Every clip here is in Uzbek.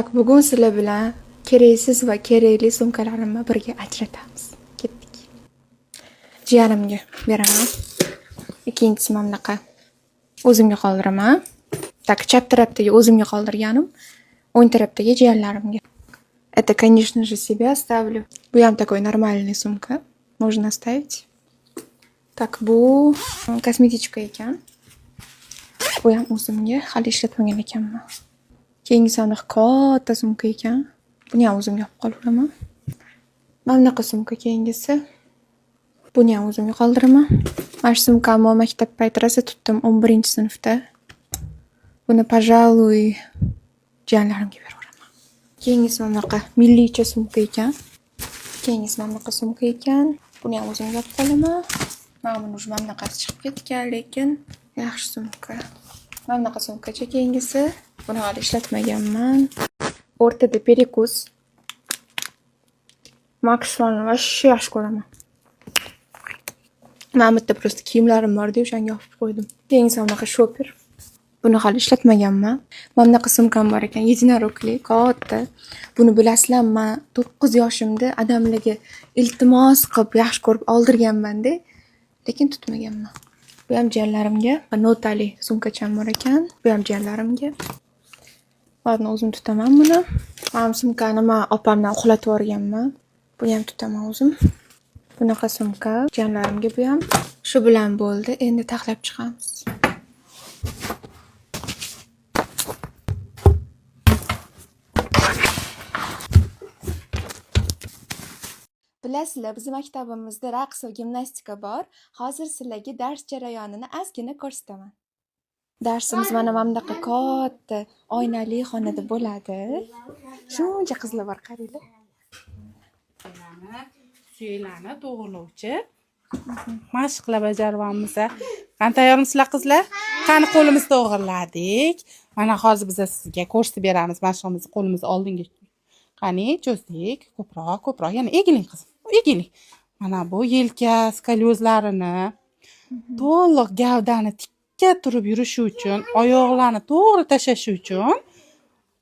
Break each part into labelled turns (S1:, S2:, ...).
S1: Tak, bugun sizlar bilan keraksiz va kerakli sumkalarimni birga ajratamiz. Ketdik. Jiyanimga beraman. Ikkinchisi mana bunaqa o'zimga qoldiraman. Tak, chap tarafdagi o'zimga qoldirganim, o'ng tarafdagi jiyanlarimga. Это, конечно же, себе оставлю. Bu ham такой нормальный sumka. Можно оставить. Так, bu kosmetichka ekan. Bu ham o'zimga hali ishlatmagan ekanman. Keyingisi aniq katta sumka ekan. Buni ham o'zimga olib qolaveraman. Mana bunaqa sumka keyingisi. Buni ham o'zimga qoldiraman. Mana shu sumkamni maktab payti rosa tutdim 11-sinfda. Buni, пожалуй, jiyanlarimga beraveraman. Keyingisi mana bunaqa millicha sumka ekan. Keyingisi mana bunaqa sumka ekan. Buni ham o'zimga olib qolaman. Mana buni mana bunaqasi chiqib ketgan, lekin yaxshi sumka. Mana bunaqa sumkacha keyingisi. Buni hali ishlatmaganman. O'rtada perikus. Maxfonni vashshe yaxshi ko'raman. Mana bu yerda просто kiyimlarim bor deb o'shanga yopib qo'ydim. Keyingisi bunaqa shoper. Buni hali ishlatmaganman. Mana bunaqa sumkam bor ekan, единорукli, katta. Buni bilasizlar, men 9 yoshimda adamlarga iltimos qilib yaxshi ko'rib oldirganman-da, lekin tutmaganman. Bu ham jiyanlarimga, notali sumkacham bor ekan. Bu ham jiyanlarimga. Ладно, o'zim tutaman buni. Mana sumkani men opamdan uxlatib yuborganman. Buni ham tutaman o'zim. Bunaqa sumka, jiyanlarimga bu ham. Shu bilan bo'ldi. Endi taxlab chiqamiz. Bilasizlar, bizning maktabimizda raqs va gimnastika bor. Hozir sizlarga dars jarayonini ozgina ko'rsataman. Darsimiz mana bunaqa katta oynali xonada bo'ladi. Shuncha qizlar bor, qaranglar.
S2: Suylarni to'g'rilovchi mashqlar bajaryapmiz. Qani tayyormisizlar qizlar? Qani qo'limizni to'g'riladik. Mana hozir biz sizga ko'rsatib beramiz mashqimizni. Qo'limizni oldinga qani cho'zdik. Ko'proq, yana egiling qizim. Egiling. Mana bu yelka skalyozlarini to'liq gavdani tikka turib yurishi uchun, oyoqlarni to'g'ri tashlashi uchun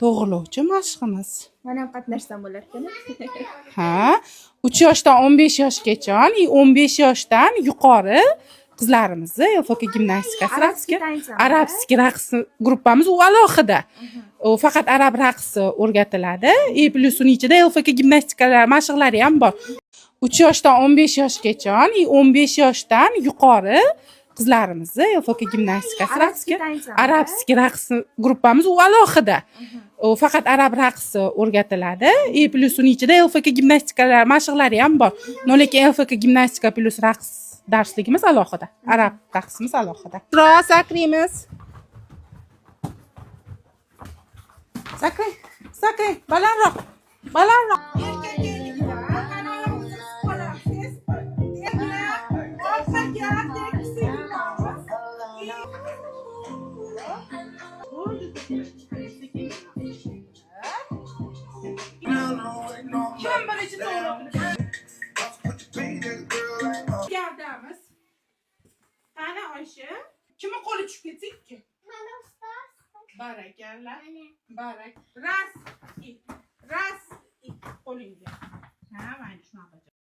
S2: to'g'rilovchi mashqimiz.
S1: Mana ham qatnashsam bo'lar ekan.
S2: Ha, 3 yoshdan 15 yoshgacha, 15 yoshdan yuqori qizlarimizni LFK gimnastikasi arabskiy raqs gruppamiz u alohida. U faqat arab raqsi o'rgatiladi. Plus uning ichida LFK gimnastikalar mashqlari ham bor. 3 yoshdan 15 yoshgacha, 15 yoshdan yuqori qizlarimizni LFK gimnastikasi arabskiy raqs gruppamiz u alohida. U faqat arab raqsi o'rgatiladi. Plus uning ichida LFK gimnastikalar mashqlari ham bor. Lekin LFK gimnastika plus raqs darsligimiz alohida. Arab raqsimiz alohida. Biroz sakraymiz. Sakray, balandroq. Gavdamiz. Qani Oysha? Kimni qo'li tushib ketsa-ki? Barakalla. Ras, qo'lingga. Ha, mana shunaqa.